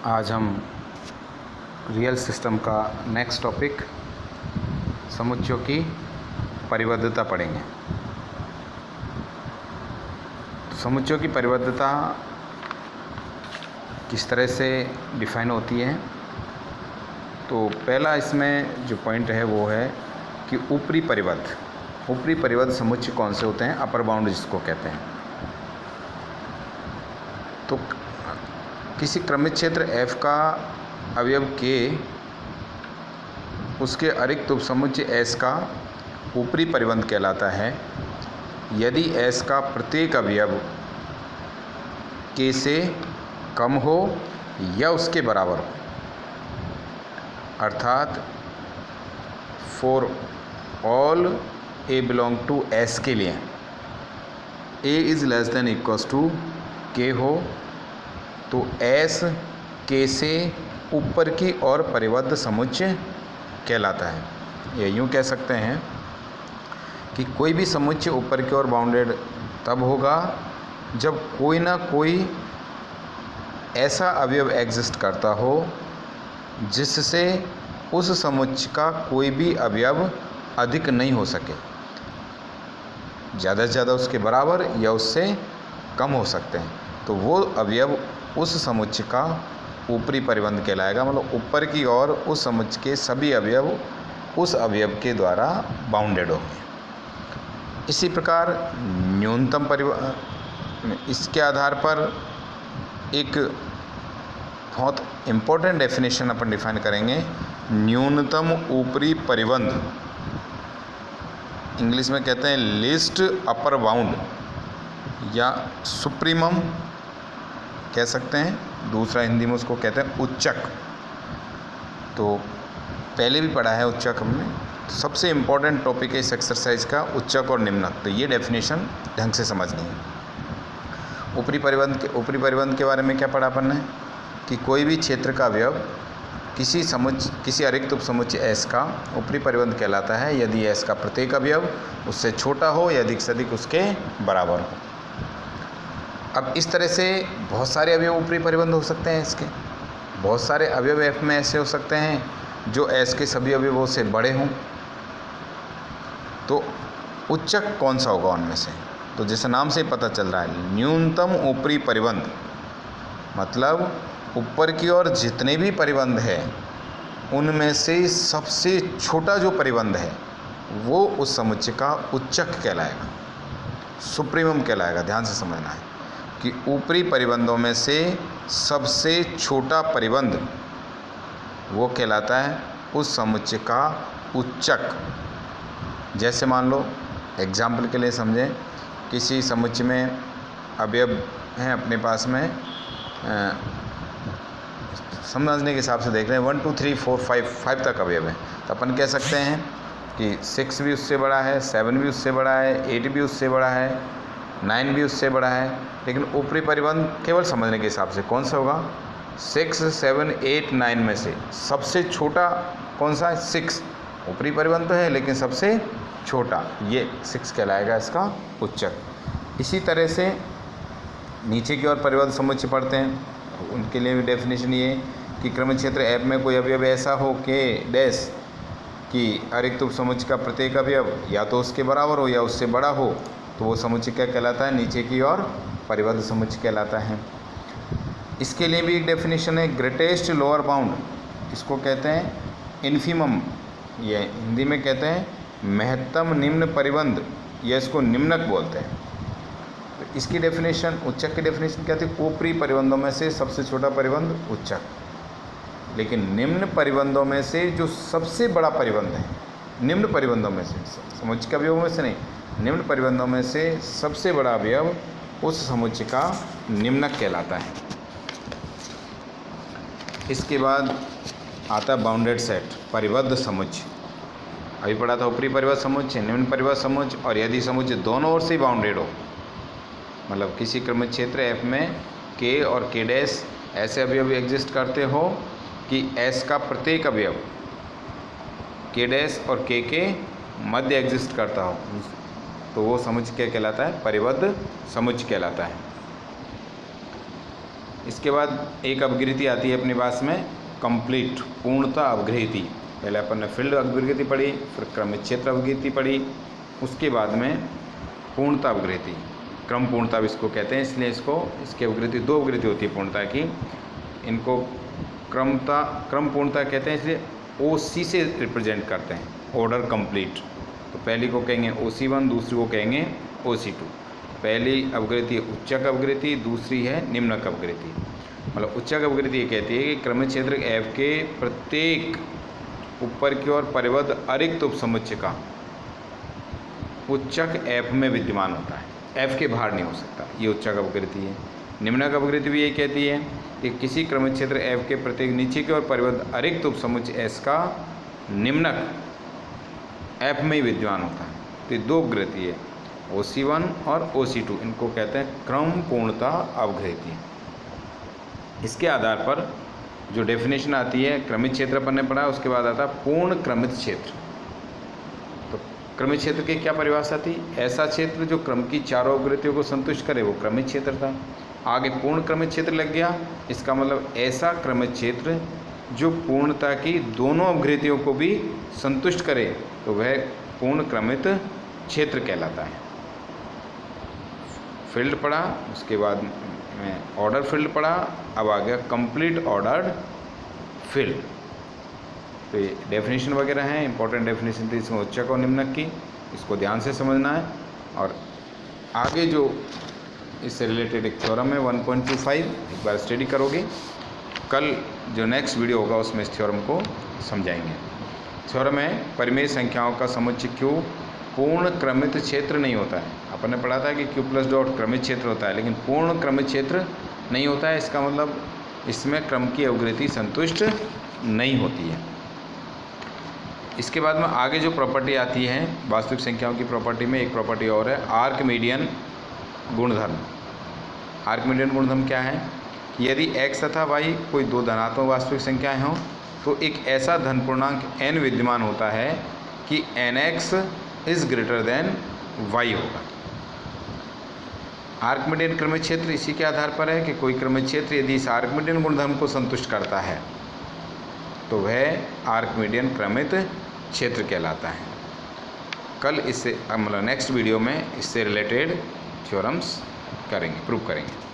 आज हम real system का नेक्स्ट टॉपिक समुच्चयों की परिबद्धता पढ़ेंगे। समुच्चयों की परिबद्धता किस तरह से डिफाइन होती है, तो पहला इसमें जो पॉइंट है वो है कि ऊपरी परिबद्ध समुच्चय कौन से होते हैं, अपर बाउंड जिसको कहते हैं। तो किसी क्रमित क्षेत्र F का अवयव K उसके अरिक्त उपसमुच्चय S का ऊपरी परिबंध कहलाता है यदि S का प्रत्येक अवयव K से कम हो या उसके बराबर हो। अर्थात for all A belong to S के लिए A is less than equals to K हो तो S K से ऊपर की ओर परिबद्ध समुच्चय कहलाता है। या यूँ कह सकते हैं कि कोई भी समुच्चय ऊपर की ओर बाउंडेड तब होगा जब कोई ना कोई ऐसा अवयव एग्जिस्ट करता हो जिससे उस समुच्चय का कोई भी अवयव अधिक नहीं हो सके, ज़्यादा से ज़्यादा उसके बराबर या उससे कम हो सकते हैं, तो वो अवयव उस समुच्चय का ऊपरी परिबंध कहलाएगा। मतलब ऊपर की ओर उस समुच्चय के सभी अवयव उस अवयव के द्वारा बाउंडेड होंगे। इसी प्रकार न्यूनतम इसके आधार पर एक बहुत इम्पोर्टेंट डेफिनेशन अपन डिफाइन करेंगे। न्यूनतम ऊपरी परिबंध, इंग्लिश में कहते हैं लीस्ट अपर बाउंड या सुप्रीमम कह सकते हैं, दूसरा हिंदी में उसको कहते हैं उच्चक। तो पहले भी पढ़ा है उच्चक हमने। सबसे इम्पोर्टेंट टॉपिक है इस एक्सरसाइज का उच्चक और निम्नक, तो ये डेफिनेशन ढंग से समझनी है। ऊपरी परिबंध के बारे में क्या पढ़ा अपन ने कि कोई भी क्षेत्र का अवयव किसी अरिक्त उपसमुच्चय S का ऊपरी परिबंध कहलाता है यदि S का प्रत्येक अवयव उससे छोटा हो या अधिक से अधिक उसके बराबर हो। अब इस तरह से बहुत सारे अवयव ऊपरी परिबंध हो सकते हैं इसके। बहुत सारे अवयव F में ऐसे हो सकते हैं जो S के सभी अवयवों से बड़े हों। तो उच्चक कौन सा होगा उनमें से? तो जैसे नाम से पता चल रहा है न्यूनतम ऊपरी परिबंध, मतलब ऊपर की ओर जितने भी परिबंध है उनमें से सबसे छोटा जो परिबंध है वो उस समुच्चय का उच्चक कहलाएगा, सुप्रीमम कहलाएगा। ध्यान से समझना है कि ऊपरी परिबंधों में से सबसे छोटा परिबंध वो कहलाता है उस समुच्चय का उच्चक। जैसे मान लो एग्जाम्पल के लिए समझें, किसी समुच्चय में अवयव हैं अपने पास में, समझने के हिसाब से देख रहे हैं 1 2 3 4 5 तक अवयव हैं, तो अपन कह सकते हैं कि 6 भी उससे बड़ा है, 7 भी उससे बड़ा है, 8 भी उससे बड़ा है, 9 भी उससे बड़ा है। लेकिन ऊपरी परिबंध केवल समझने के हिसाब से कौन सा होगा? 6 7 8 9 में से सबसे छोटा कौन सा है? 6। ऊपरी परिबंध तो है लेकिन सबसे छोटा ये 6 कहलाएगा इसका उच्चक। इसी तरह से नीचे की ओर परिबद्ध समुच्चय पढ़ते हैं, उनके लिए भी डेफिनेशन ये कि क्रमित क्षेत्र F में कोई अवयव ऐसा हो K डैश कि अरिक्त उपसमुच्चय का प्रत्येक अवयव या तो उसके बराबर हो या उससे बड़ा हो, तो वो समुच्चय क्या कहलाता है? नीचे की ओर परिबद्ध समुच्चय कहलाता है। इसके लिए भी एक डेफिनेशन है ग्रेटेस्ट लोअर बाउंड, इसको कहते हैं इन्फीमम, ये हिंदी में कहते हैं महत्तम निम्न परिबंध, या इसको निम्नक बोलते हैं। तो इसकी डेफिनेशन, उच्चक की डेफिनेशन क्या थी? ऊपरी परिबंधों में से सबसे छोटा परिबंध उच्चक। लेकिन निम्न परिबंधों में से जो सबसे बड़ा परिबंध है, निम्न परिबंधों में से, समुच्चय के अवयवों में से नहीं, निम्न परिबंधों में से सबसे बड़ा अवयव उस समुच्चय का निम्नक कहलाता है। इसके बाद आता बाउंडेड सेट, परिबद्ध समुच्चय। अभी पढ़ा था ऊपरी परिबद्ध समुच्चय, निम्न परिबद्ध समुच्चय, और यदि समुच्चय दोनों ओर से बाउंडेड हो, मतलब किसी क्रमित क्षेत्र F में K और K डैश ऐसे अवयव एग्जिस्ट करते हो कि S का प्रत्येक अवयव K डैश और K के मध्य एग्जिस्ट करता हो, तो वो समुच्चय क्या कहलाता है? परिबद्ध समुच्चय कहलाता है। इसके बाद एक अपग्रहति आती है अपने पास में कंप्लीट, पूर्णता अपग्रहति। पहले अपन ने फील्ड अपग्रहति पढ़ी, फिर क्रमित क्षेत्र अपग्रहति पढ़ी, उसके बाद में पूर्णता अपग्रहति, क्रम पूर्णता भी इसको कहते हैं, इसलिए इसकी अपग्रहति 2 अपग्रहति होती है पूर्णता की। इनको क्रम पूर्णता कहते हैं, इसलिए OC से रिप्रेजेंट करते हैं, ऑर्डर कंप्लीट। तो पहली को कहेंगे OC1, दूसरी को कहेंगे OC2। पहली अपग्रहति उच्चक अपग्रहति, दूसरी है निम्नक अपग्रहति। मतलब उच्चक अपग्रहति ये कहती है कि क्रमित क्षेत्र F के प्रत्येक ऊपर की ओर परिबद्ध अरिक्त उपसमुच्चय का उच्चक F में विद्यमान होता है, F के बाहर नहीं हो सकता, ये उच्चक अपग्रहति है। निम्नक अपग्रहति भी ये कहती है कि किसी क्रमित क्षेत्र F के प्रत्येक नीचे की ओर परिबद्ध अरिक्त उपसमुच्चय S का निम्नक F में ही विद्यमान होता है। तो ये 2 अपग्रहति है, OC1 और OC2, इनको कहते हैं क्रम पूर्णता अपग्रहति। इसके आधार पर जो डेफिनेशन आती है, क्रमित क्षेत्र अपन ने पढ़ा, उसके बाद आता है पूर्ण क्रमित क्षेत्र। तो क्रमित क्षेत्र की क्या परिभाषा थी? ऐसा क्षेत्र जो क्रम की चारों अपग्रहतियों को संतुष्ट करे, वो क्रमित क्षेत्र था। आगे पूर्ण क्रमित क्षेत्र लग गया, इसका मतलब ऐसा क्रमित क्षेत्र जो पूर्णता की दोनों अपग्रहतियों को भी संतुष्ट करे, तो वह पूर्ण क्रमित क्षेत्र कहलाता है। फील्ड पढ़ा, उसके बाद में ऑर्डर फील्ड पढ़ा, अब आ गया कंप्लीट ऑर्डर्ड फील्ड। तो ये डेफिनेशन वगैरह हैं, इंपॉर्टेंट डेफिनेशन थी इसमें उच्चक और निम्नक की, इसको ध्यान से समझना है। और आगे जो इससे रिलेटेड एक थ्योरम है 1.25, एक बार स्टडी करोगे, कल जो नेक्स्ट वीडियो होगा उसमें इस थ्योरम को समझाएंगे। थ्योरम है परिमेय संख्याओं का समुच्चय Q पूर्ण क्रमित क्षेत्र नहीं होता है। अपन ने पढ़ा था कि Q प्लस डॉट क्रमित क्षेत्र होता है, लेकिन पूर्ण क्रमित क्षेत्र नहीं होता है। इसका मतलब इसमें क्रम की अपग्रहति संतुष्ट नहीं होती है। इसके बाद में आगे जो प्रॉपर्टी आती है वास्तविक संख्याओं की प्रॉपर्टी में, एक प्रॉपर्टी और है आर्किमिडियन गुणधर्म। आर्किमिडियन गुणधर्म क्या है? यदि x तथा y कोई 2 धनात्मक वास्तविक संख्याएं हों, तो एक ऐसा धन पूर्णांक n विद्यमान होता है कि nx is greater than y होगा। आर्किमिडियन क्रमित क्षेत्र इसी के आधार पर है कि कोई क्रमित क्षेत्र यदि इस आर्किमिडियन गुणधर्म को संतुष्ट करता है, तो वह आर्किमिडियन क्रमित क्षेत्र कहलाता है। कल इससे मतलब नेक्स्ट वीडियो में इससे रिलेटेड थ्योरम्स करेंगे, प्रूव करेंगे।